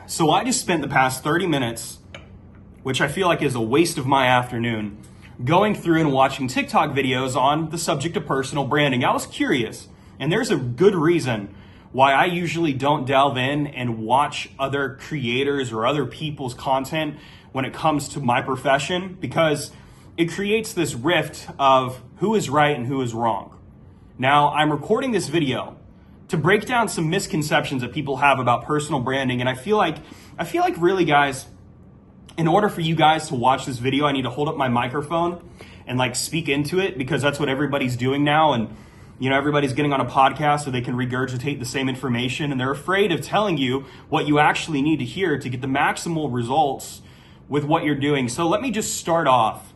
So I just spent the past 30 minutes, which I feel like is a waste of my afternoon, going through and watching TikTok videos on the subject of personal branding. I was curious, and there's a good reason why I usually don't delve in and watch other creators or other people's content when it comes to my profession, because it creates this rift of who is right and who is wrong. Now, I'm recording this video to break down some misconceptions that people have about personal branding, and I feel like really, guys, in order for you guys to watch this video, I need to hold up my microphone and speak into it, because that's what everybody's doing now. And everybody's getting on a podcast so they can regurgitate the same information, and they're afraid of telling you what you actually need to hear to get the maximal results with what you're doing. So let me just start off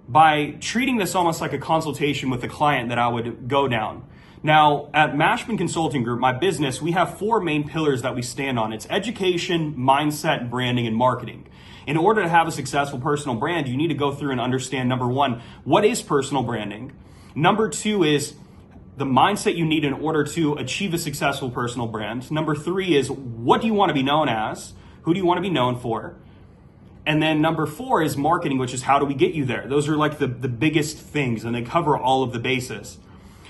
by treating this almost like a consultation with a client that I would go down. Now, at Mashman Consulting Group, my business, we have 4 main pillars that we stand on. It's education, mindset, branding, and marketing. In order to have a successful personal brand, you need to go through and understand, number 1, what is personal branding? Number 2 is the mindset you need in order to achieve a successful personal brand. Number 3 is, what do you want to be known as? Who do you want to be known for? And then number 4 is marketing, which is how do we get you there? Those are the biggest things, and they cover all of the bases.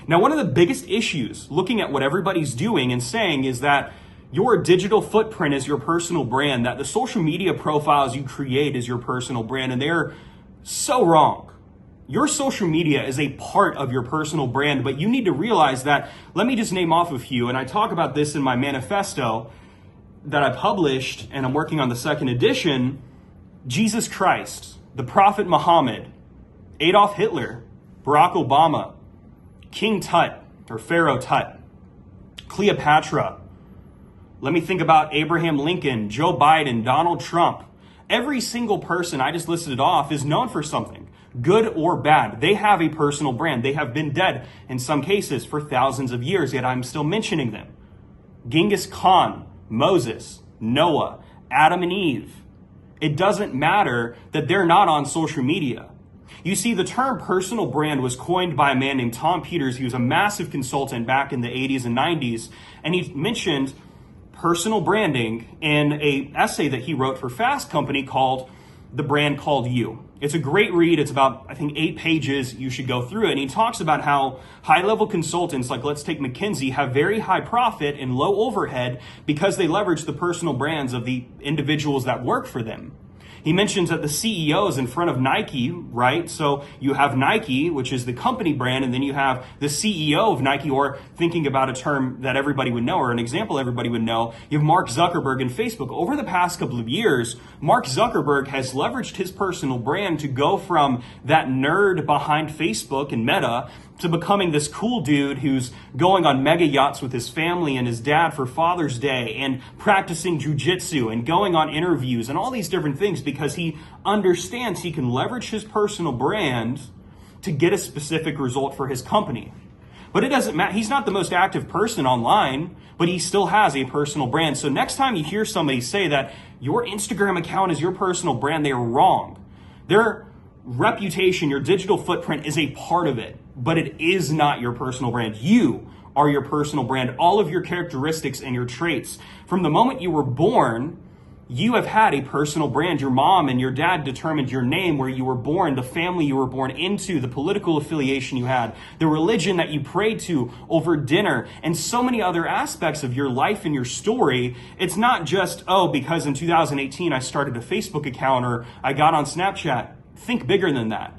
Now, one of the biggest issues looking at what everybody's doing and saying is that your digital footprint is your personal brand, that the social media profiles you create is your personal brand, and they're so wrong. Your social media is a part of your personal brand, but you need to realize that. Let me just name off a few, and I talk about this in my manifesto that I published, and I'm working on the 2nd edition. Jesus Christ, the Prophet Muhammad, Adolf Hitler, Barack Obama, King Tut or Pharaoh Tut, Cleopatra. Let me think about Abraham Lincoln, Joe Biden, Donald Trump. Every single person I just listed off is known for something, good or bad. They have a personal brand. They have been dead in some cases for thousands of years, yet I'm still mentioning them. Genghis Khan, Moses, Noah, Adam and Eve. It doesn't matter that they're not on social media. You see, the term personal brand was coined by a man named Tom Peters. He was a massive consultant back in the 80s and 90s, and he mentioned personal branding in an essay that he wrote for Fast Company called The Brand Called You. It's a great read. It's about, I think, 8 pages. You should go through it. And he talks about how high-level consultants, like let's take McKinsey, have very high profit and low overhead because they leverage the personal brands of the individuals that work for them. He mentions that the CEO is in front of Nike, right? So you have Nike, which is the company brand, and then you have the CEO of Nike, or thinking about a term that everybody would know, or an example everybody would know, you have Mark Zuckerberg and Facebook. Over the past couple of years, Mark Zuckerberg has leveraged his personal brand to go from that nerd behind Facebook and Meta to becoming this cool dude who's going on mega yachts with his family and his dad for Father's Day, and practicing jujitsu and going on interviews and all these different things, because he understands he can leverage his personal brand to get a specific result for his company. But it doesn't matter. He's not the most active person online, but he still has a personal brand. So next time you hear somebody say that your Instagram account is your personal brand, they are wrong. Their reputation, your digital footprint is a part of it, but it is not your personal brand. You are your personal brand. All of your characteristics and your traits. From the moment you were born, you have had a personal brand. Your mom and your dad determined your name, where you were born, the family you were born into, the political affiliation you had, the religion that you prayed to over dinner, and so many other aspects of your life and your story. It's not just, because in 2018 I started a Facebook account or I got on Snapchat. Think bigger than that.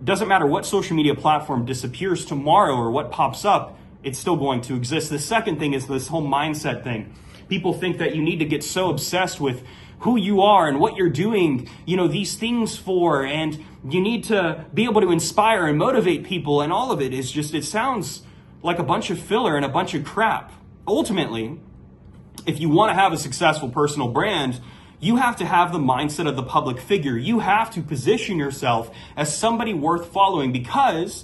Doesn't matter what social media platform disappears tomorrow or what pops up, it's still going to exist. The second thing is this whole mindset thing. People think that you need to get so obsessed with who you are and what you're doing, these things for, and you need to be able to inspire and motivate people, and all of it is just, it sounds like a bunch of filler and a bunch of crap. Ultimately, if you want to have a successful personal brand, you have to have the mindset of the public figure. You have to position yourself as somebody worth following, because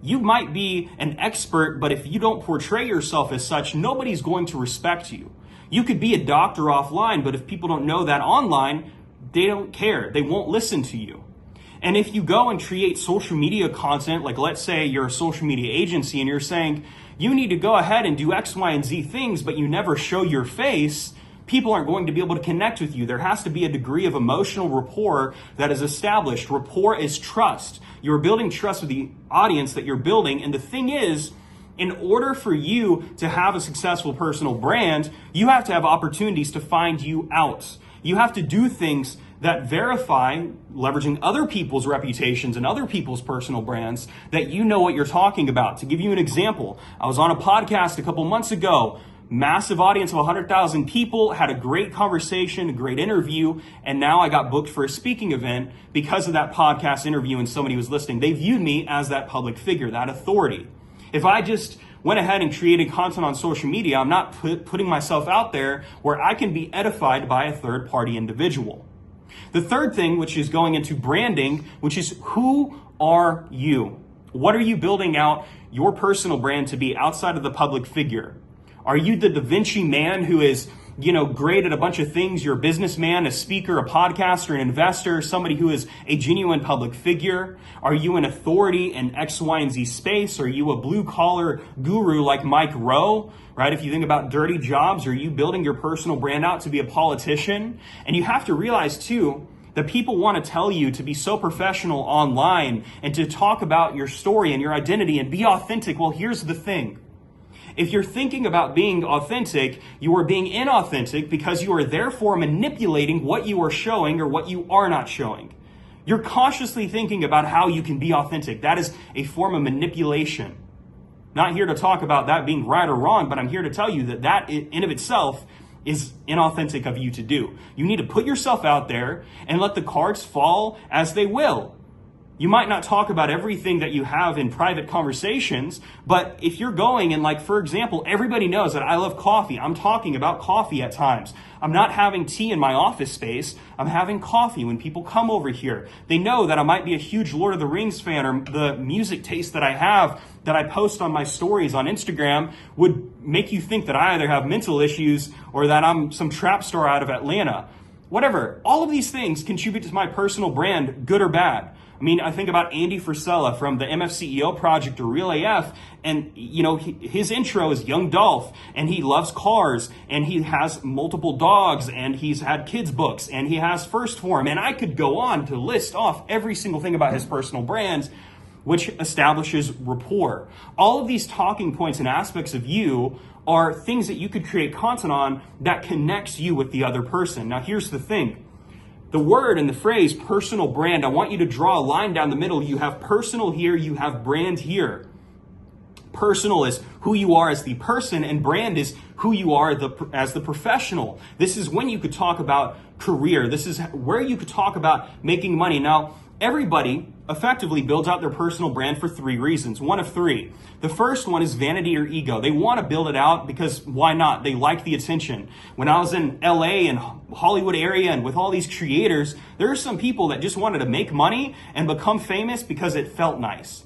you might be an expert, but if you don't portray yourself as such, nobody's going to respect you. You could be a doctor offline, but if people don't know that online, they don't care. They won't listen to you. And if you go and create social media content, like let's say you're a social media agency and you're saying you need to go ahead and do X, Y, and Z things, but you never show your face, people aren't going to be able to connect with you. There has to be a degree of emotional rapport that is established. Rapport is trust. You're building trust with the audience that you're building. And the thing is, in order for you to have a successful personal brand, you have to have opportunities to find you out. You have to do things that verify, leveraging other people's reputations and other people's personal brands, that you know what you're talking about. To give you an example, I was on a podcast a couple months ago, massive audience of 100,000 people, had a great conversation, a great interview, and now I got booked for a speaking event because of that podcast interview and somebody was listening. They viewed me as that public figure, that authority. If I just went ahead and created content on social media, I'm not putting myself out there where I can be edified by a third-party individual. The third thing, which is going into branding, which is who are you? What are you building out your personal brand to be outside of the public figure? Are you the Da Vinci man who is, great at a bunch of things? You're a businessman, a speaker, a podcaster, an investor, somebody who is a genuine public figure? Are you an authority in X, Y, and Z space? Are you a blue collar guru like Mike Rowe? Right? If you think about dirty jobs, are you building your personal brand out to be a politician? And you have to realize too, that people want to tell you to be so professional online and to talk about your story and your identity and be authentic. Well, here's the thing. If you're thinking about being authentic, you are being inauthentic because you are therefore manipulating what you are showing or what you are not showing. You're consciously thinking about how you can be authentic. That is a form of manipulation. Not here to talk about that being right or wrong, but I'm here to tell you that that in of itself is inauthentic of you to do. You need to put yourself out there and let the cards fall as they will. You might not talk about everything that you have in private conversations, but if you're going and for example, everybody knows that I love coffee. I'm talking about coffee at times. I'm not having tea in my office space. I'm having coffee when people come over here. They know that I might be a huge Lord of the Rings fan, or the music taste that I have that I post on my stories on Instagram would make you think that I either have mental issues or that I'm some trap star out of Atlanta. Whatever. All of these things contribute to my personal brand, good or bad. I think about Andy Frisella from the MFCEO Project or Real AF, and his intro is Young Dolph, and he loves cars, and he has multiple dogs, and he's had kids books, and he has First Form, and I could go on to list off every single thing about his personal brand, which establishes rapport. All of these talking points and aspects of you are things that you could create content on that connects you with the other person. Now, here's the thing. The word and the phrase personal brand, I want you to draw a line down the middle. You have personal here, you have brand here. Personal is who you are as the person, and brand is who you are as the professional. This is when you could talk about career. This is where you could talk about making money. Now, everybody effectively builds out their personal brand for three reasons. One of three. The first one is vanity or ego. They want to build it out because why not? They like the attention. When I was in LA and Hollywood area and with all these creators, there are some people that just wanted to make money and become famous because it felt nice.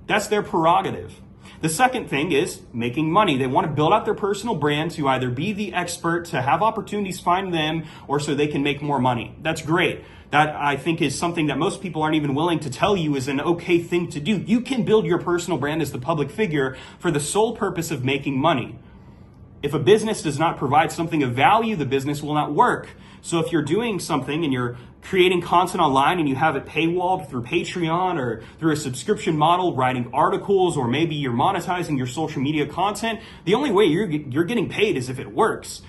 That's their prerogative. The second thing is making money. They want to build out their personal brand to either be the expert, to have opportunities find them, or so they can make more money. That's great. That, I think, is something that most people aren't even willing to tell you is an okay thing to do. You can build your personal brand as the public figure for the sole purpose of making money. If a business does not provide something of value, the business will not work. So if you're doing something and you're creating content online and you have it paywalled through Patreon or through a subscription model, writing articles, or maybe you're monetizing your social media content, the only way you're getting paid is if it works.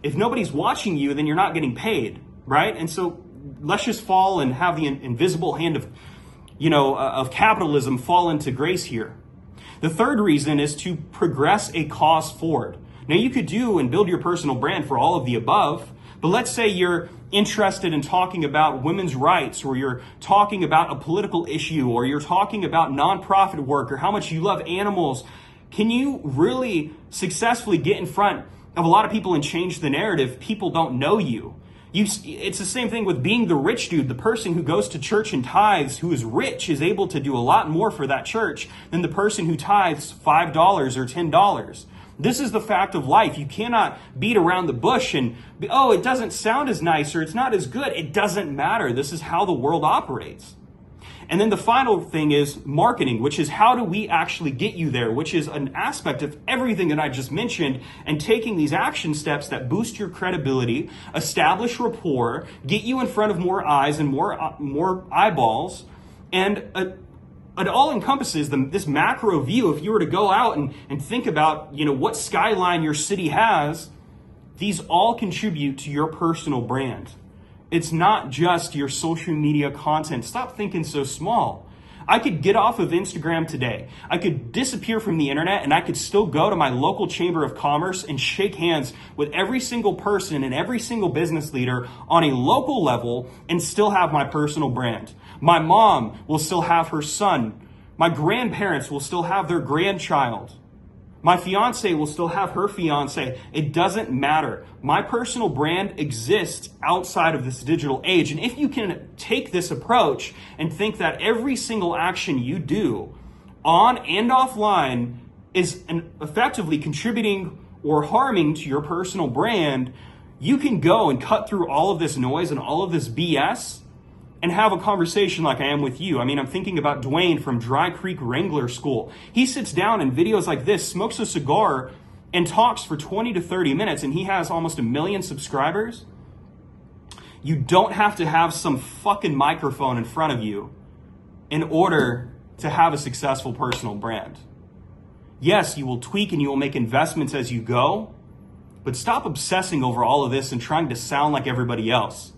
If nobody's watching you, then you're not getting paid, right? And so let's just fall and have the invisible hand of capitalism fall into grace here. The third reason is to progress a cause forward. Now, you could do and build your personal brand for all of the above, but let's say you're interested in talking about women's rights, or you're talking about a political issue, or you're talking about nonprofit work, or how much you love animals. Can you really successfully get in front of a lot of people and change the narrative? People don't know you. It's the same thing with being the rich dude. The person who goes to church and tithes, who is rich, is able to do a lot more for that church than the person who tithes $5 or $10. This is the fact of life. You cannot beat around the bush and, it doesn't sound as nice or it's not as good. It doesn't matter. This is how the world operates. And then the final thing is marketing, which is how do we actually get you there, which is an aspect of everything that I just mentioned, and taking these action steps that boost your credibility, establish rapport, get you in front of more eyes and more eyeballs, and it all encompasses this macro view. If you were to go out and think about, what skyline your city has, these all contribute to your personal brand. It's not just your social media content. Stop thinking so small. I could get off of Instagram today. I could disappear from the internet, and I could still go to my local chamber of commerce and shake hands with every single person and every single business leader on a local level and still have my personal brand. My mom will still have her son. My grandparents will still have their grandchild. My fiance will still have her fiance. It doesn't matter. My personal brand exists outside of this digital age. And if you can take this approach and think that every single action you do on and offline is effectively contributing or harming to your personal brand, you can go and cut through all of this noise and all of this BS and have a conversation like I am with you. I mean, I'm thinking about Dwayne from Dry Creek Wrangler School. He sits down in videos like this, smokes a cigar, and talks for 20 to 30 minutes, and he has almost 1 million subscribers. You don't have to have some fucking microphone in front of you in order to have a successful personal brand. Yes, you will tweak and you will make investments as you go, but stop obsessing over all of this and trying to sound like everybody else.